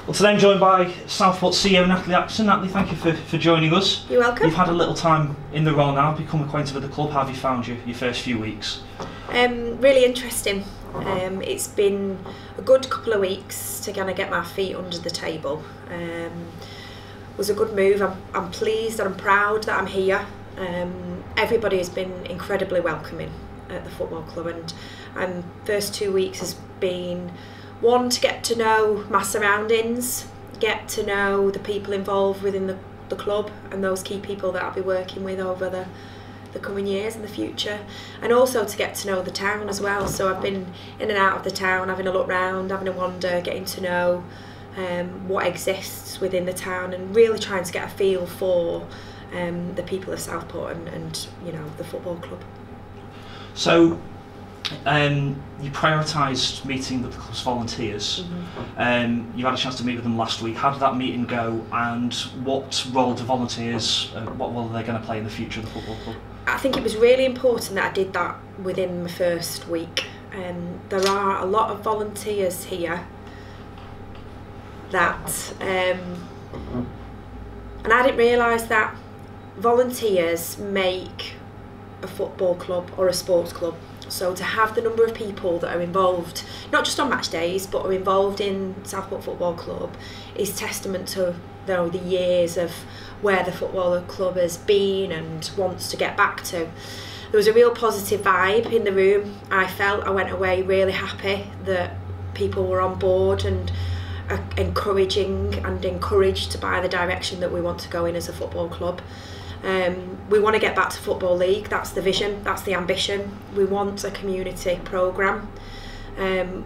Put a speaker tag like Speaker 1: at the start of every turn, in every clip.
Speaker 1: Well, today I'm joined by Southport CEO Natalie Atkinson. Natalie, thank you for joining us.
Speaker 2: You're welcome.
Speaker 1: You've had a little time in the role now, become acquainted with the club. How have you found your first few weeks?
Speaker 2: Really interesting. It's been a good couple of weeks to kind of get my feet under the table. It was a good move. I'm pleased and I'm proud that I'm here. Everybody has been incredibly welcoming at the football club, and first 2 weeks has been one, to get to know my surroundings, get to know the people involved within the club and those key people that I'll be working with over the coming years in the future, and also to get to know the town as well. So I've been in and out of the town, having a look round, having a wander, getting to know what exists within the town, and really trying to get a feel for the people of Southport and you know, the football club.
Speaker 1: So you prioritised meeting with the club's volunteers. You had a chance to meet with them last week. How did that meeting go, and what role do volunteers, what role are they going to play in the future of the football club?
Speaker 2: I think it was really important that I did that within my first week. There are a lot of volunteers here that, and I didn't realise that volunteers make a football club or a sports club. So to have the number of people that are involved, not just on match days, but are involved in Southport Football Club, is testament to the years of where the football club has been and wants to get back to. There was a real positive vibe in the room. I went away really happy that people were on board and encouraging and encouraged by the direction that we want to go in as a football club. We want to get back to Football League. That's the vision, that's the ambition. We want a community programme.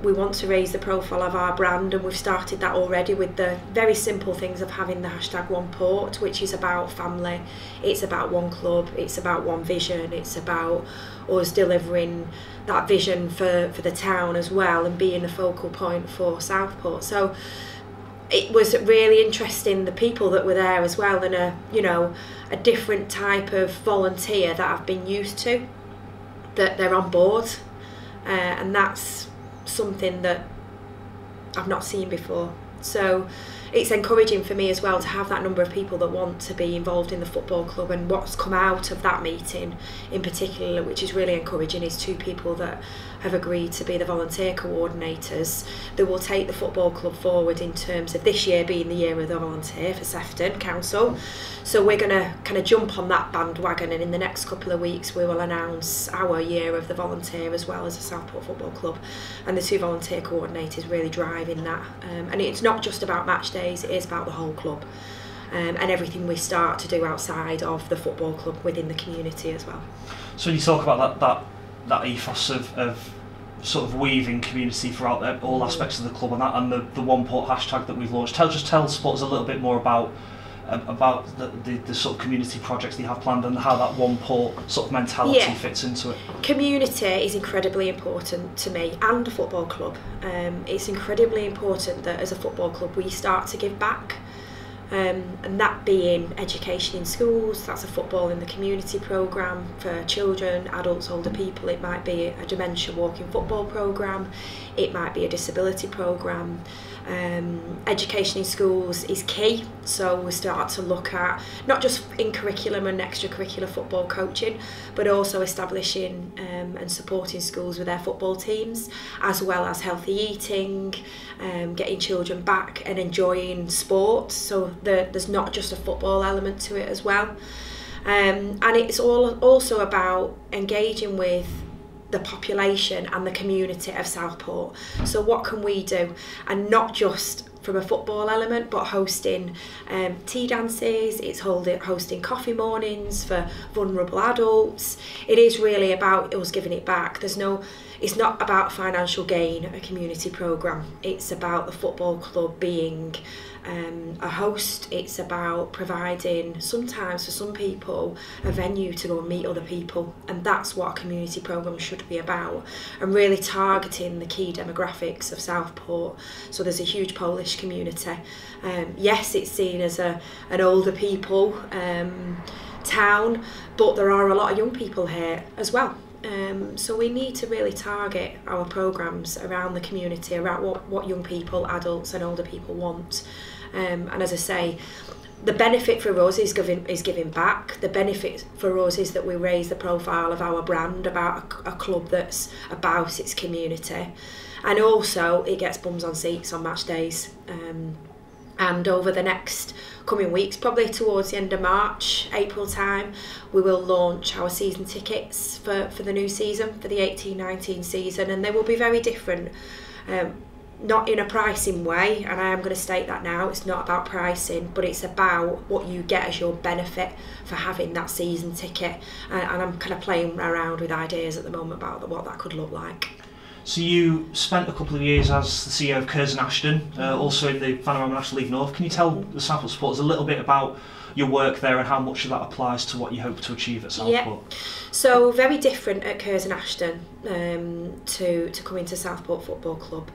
Speaker 2: We want to raise the profile of our brand, and we've started that already with the very simple things of having the hashtag One Port, which is about family, it's about one club, it's about one vision, it's about us delivering that vision for the town as well, and being the focal point for Southport. So it was really interesting, the people that were there as well, and a different type of volunteer that I've been used to, that they're on board, and that's something that I've not seen before. So it's encouraging for me as well to have that number of people that want to be involved in the football club. And what's come out of that meeting in particular, which is really encouraging, is 2 people that have agreed to be the volunteer coordinators that will take the football club forward in terms of this year being the year of the volunteer for Sefton Council. So we're going to kind of jump on that bandwagon, and in the next couple of weeks we will announce our year of the volunteer as well as the Southport Football Club, and the 2 volunteer coordinators really driving that. And it's not just about match days, it is about the whole club, and everything we start to do outside of the football club within the community as well.
Speaker 1: So when you talk about that ethos of sort of weaving community throughout all aspects of the club, and the One Port hashtag that we've launched, tell supporters a little bit more about the sort of community projects that you have planned, and how that One Port sort of mentality fits into it. Community
Speaker 2: is incredibly important to me and the football club. It's incredibly important that as a football club we start to give back, and that being education in schools. That's a football in the community programme for children, adults, older people. It might be a dementia walking football programme, it might be a disability programme. Education in schools is key, so we start to look at not just in curriculum and extracurricular football coaching, but also establishing and supporting schools with their football teams, as well as healthy eating, getting children back and enjoying sport, so there's not just a football element to it as well. And it's also about engaging with the population and the community of Southport. So what can we do, and not just from a football element, but hosting tea dances, it's hosting coffee mornings for vulnerable adults. It is really about us giving it back. It's not about financial gain, a community programme. It's about the football club being a host. It's about providing, sometimes for some people, a venue to go and meet other people, and that's what a community programme should be about, and really targeting the key demographics of Southport. So there's a huge Polish community. Yes, it's seen as an older people town, but there are a lot of young people here as well. So we need to really target our programmes around the community, around what young people, adults and older people want. And as I say, the benefit for us is giving back. The benefit for us is that we raise the profile of our brand, about a club that's about its community. And also it gets bums on seats on match days. And over the next coming weeks, probably towards the end of March, April time, we will launch our season tickets for the new season, for the 18-19 season, and they will be very different. Not in a pricing way, and I am going to state that now, it's not about pricing, but it's about what you get as your benefit for having that season ticket. And I'm kind of playing around with ideas at the moment about what that could look like.
Speaker 1: So you spent a couple of years as the CEO of Curzon Ashton, also in the Panorama National League North. Can you tell the Southport supporters a little bit about your work there and how much of that applies to what you hope to achieve at Southport?
Speaker 2: Yeah. So very different at Curzon Ashton to coming to Southport Football Club.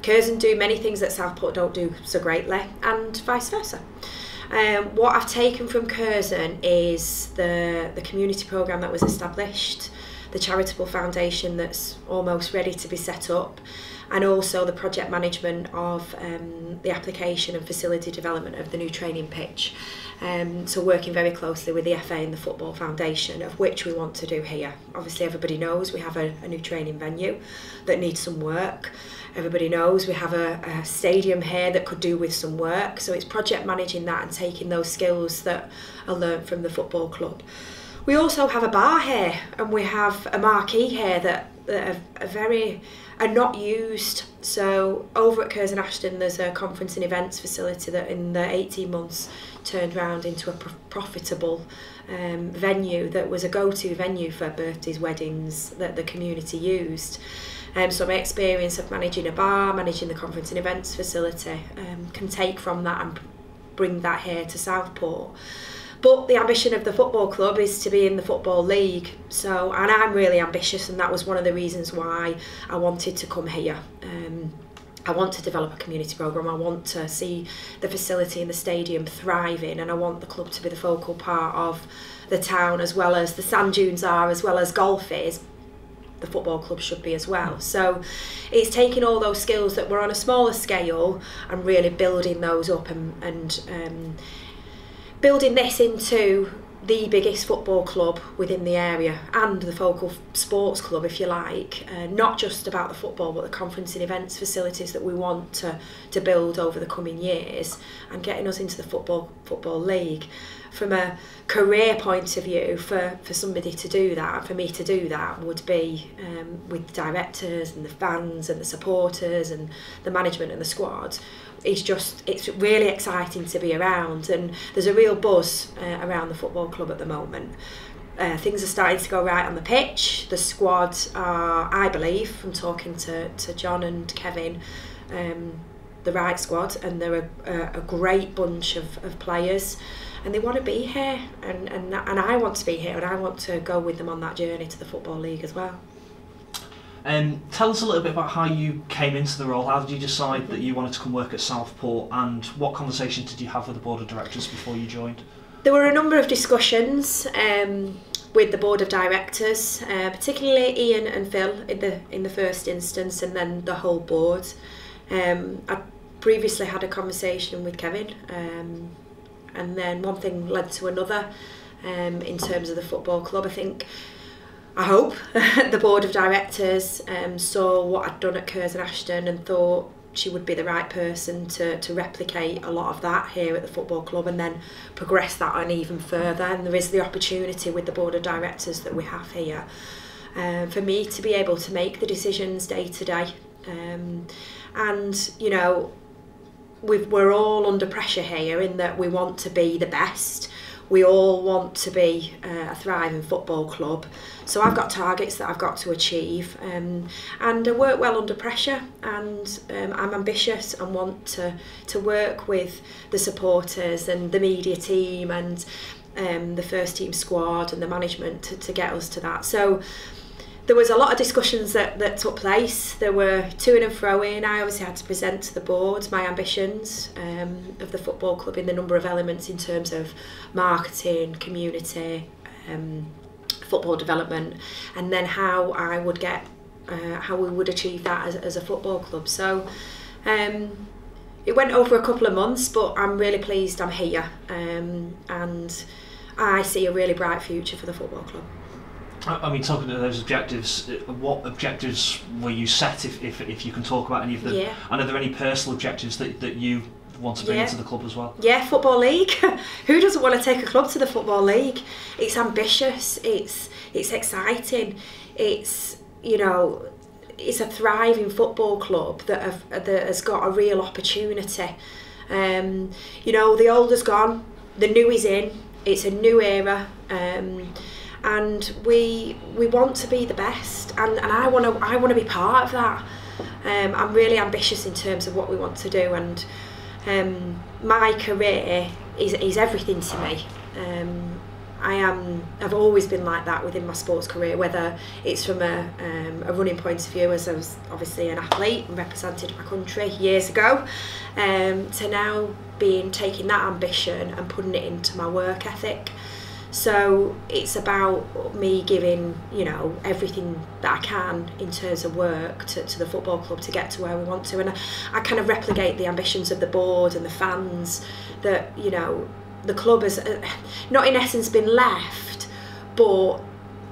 Speaker 2: Curzon do many things that Southport don't do so greatly, and vice versa. What I've taken from Curzon is the community programme that was established, the charitable foundation that's almost ready to be set up, and also the project management of the application and facility development of the new training pitch. So working very closely with the FA and the Football Foundation, of which we want to do here. Obviously everybody knows we have a new training venue that needs some work. Everybody knows we have a stadium here that could do with some work. So it's project managing that and taking those skills that are learnt from the football club. We also have a bar here, and we have a marquee here that are not used. So over at Curzon Ashton there's a conference and events facility that in the 18 months turned around into a profitable venue that was a go-to venue for birthdays, weddings that the community used. So my experience of managing a bar, managing the conference and events facility, can take from that and bring that here to Southport. But the ambition of the football club is to be in the Football League. So, and I'm really ambitious, and that was one of the reasons why I wanted to come here. I want to develop a community programme. I want to see the facility and the stadium thriving, and I want the club to be the focal part of the town, as well as the sand dunes are, as well as golf is. The football club should be as well. So it's taking all those skills that were on a smaller scale and really building those up and building this into the biggest football club within the area and the focal sports club, if you like, not just about the football but the conference and events facilities that we want to build over the coming years, and getting us into the football league. From a career point of view, for somebody to do that, for me to do that, would be with directors and the fans and the supporters and the management and the squad. It's really exciting to be around, and there's a real buzz around the football club at the moment. Things are starting to go right on the pitch. The squad are, I believe, from talking to John and Kevin, the right squad, and they're a great bunch of players, and they want to be here, and I want to be here, and I want to go with them on that journey to the Football League as well.
Speaker 1: Tell us a little bit about how you came into the role. How did you decide that you wanted to come work at Southport, and what conversation did you have with the board of directors before you joined?
Speaker 2: There were a number of discussions with the board of directors, particularly Ian and Phil in the first instance, and then the whole board. I previously had a conversation with Kevin, and then one thing led to another in terms of the football club. I hope the board of directors saw what I'd done at Curzon Ashton and thought she would be the right person to replicate a lot of that here at the football club, and then progress that on even further. And there is the opportunity with the board of directors that we have here for me to be able to make the decisions day to day. And you know, we're all under pressure here in that we want to be the best. We all want to be a thriving football club. So I've got targets that I've got to achieve, and I work well under pressure, and I'm ambitious and want to work with the supporters and the media team and the first team squad and the management to get us to that. So there was a lot of discussions that took place. There were to and fro in. I obviously had to present to the board my ambitions of the football club in the number of elements in terms of marketing, community, football development, and then how I would get, how we would achieve that as a football club. So it went over a couple of months, but I'm really pleased I'm here, and I see a really bright future for the football club.
Speaker 1: I mean, talking to those objectives, what objectives were you set, if you can talk about any of them?
Speaker 2: Yeah.
Speaker 1: And are there any personal objectives that you want to bring into the club as well?
Speaker 2: Yeah, Football League. Who doesn't want to take a club to the Football League? It's ambitious, it's exciting, it's, you know, it's a thriving football club that has got a real opportunity. You know, the old is gone, the new is in, it's a new era, and we want to be the best, and I want to be part of that. I'm really ambitious in terms of what we want to do, and my career is everything to me. I've always been like that within my sports career, whether it's from a running point of view, as I was obviously an athlete and represented my country years ago, to now taking that ambition and putting it into my work ethic. So it's about me giving, you know, everything that I can in terms of work to the football club to get to where we want to, and I kind of replicate the ambitions of the board and the fans, that, you know, the club has not in essence been left, but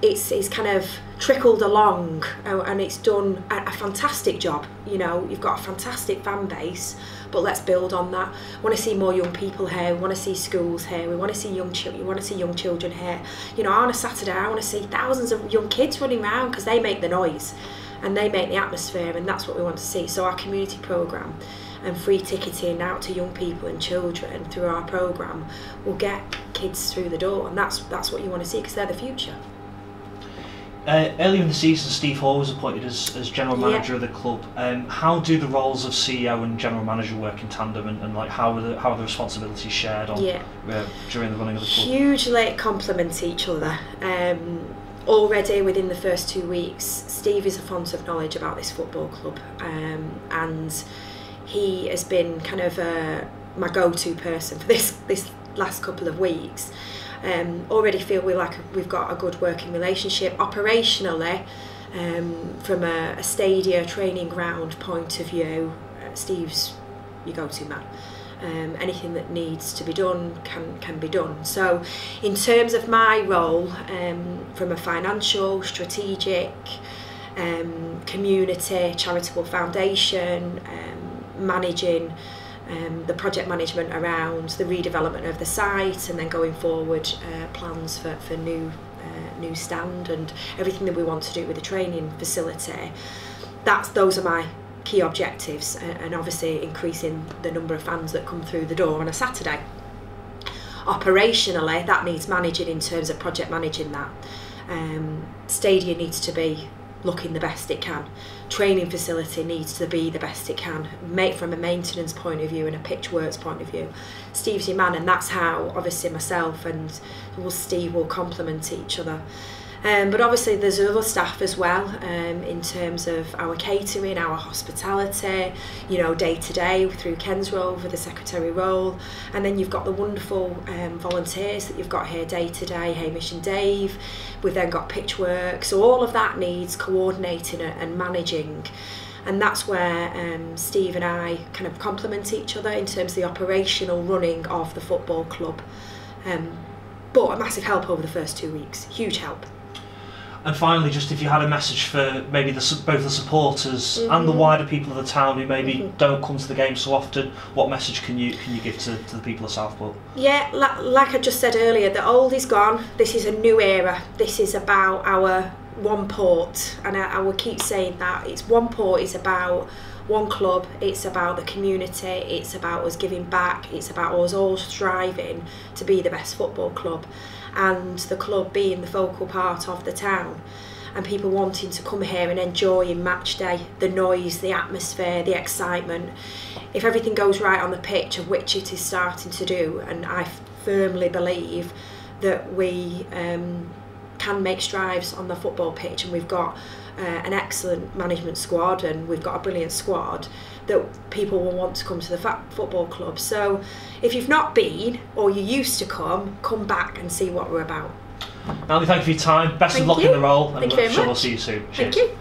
Speaker 2: it's kind of trickled along, and it's done a fantastic job. You know, you've got a fantastic fan base, but let's build on that. We want to see more young people here. We want to see schools here. We want to see young children here. You know, on a Saturday, I want to see thousands of young kids running around, because they make the noise and they make the atmosphere, and that's what we want to see. So our community programme and free ticketing out to young people and children through our programme will get kids through the door, and that's what you want to see, because they're the future.
Speaker 1: Earlier in the season, Steve Hall was appointed as general manager of the club. How do the roles of CEO and general manager work in tandem, and like how are the responsibilities shared on during the running of the club?
Speaker 2: Hugely complement each other. Already within the first 2 weeks, Steve is a font of knowledge about this football club, and he has been kind of my go-to person for this last couple of weeks. Already feel we've got a good working relationship operationally. From a stadia training ground point of view, Steve's your go-to man. Anything that needs to be done can be done. So in terms of my role, from a financial, strategic, community, charitable foundation, managing the project management around the redevelopment of the site, and then going forward plans for new stand and everything that we want to do with the training facility. Those are my key objectives, and obviously increasing the number of fans that come through the door on a Saturday. Operationally, that needs managing in terms of project managing that. Stadium needs to be looking the best it can. Training facility needs to be the best it can, from a maintenance point of view and a pitch works point of view. Steve's your man, and that's how obviously myself and Steve will complement each other. But obviously there's other staff as well, in terms of our catering, our hospitality, you know, day to day through Ken's role for the secretary role, and then you've got the wonderful volunteers that you've got here day to day, Hamish and Dave. We've then got pitch work, so all of that needs coordinating and managing, and that's where Steve and I kind of complement each other in terms of the operational running of the football club. But a massive help over the first 2 weeks, huge help.
Speaker 1: And finally, just if you had a message for maybe both the supporters and the wider people of the town who maybe don't come to the game so often, what message can you give to the people of Southport? Yeah,
Speaker 2: like I just said earlier, the old is gone. This is a new era. This is about our one port, and I will keep saying that. It's one port. It's about one club. It's about the community. It's about us giving back. It's about us all striving to be the best football club, and the club being the focal part of the town, and people wanting to come here and enjoy in match day the noise, the atmosphere, the excitement. If everything goes right on the pitch, of which it is starting to do, and I firmly believe that we can make strides on the football pitch, and we've got an excellent management squad, and we've got a brilliant squad, that people will want to come to the football club. So if you've not been, or you used to come back and see what we're about.
Speaker 1: Natalie, thank you for your time. Best of luck in the role, and I'm sure we'll see you soon. Cheers.
Speaker 2: Thank you.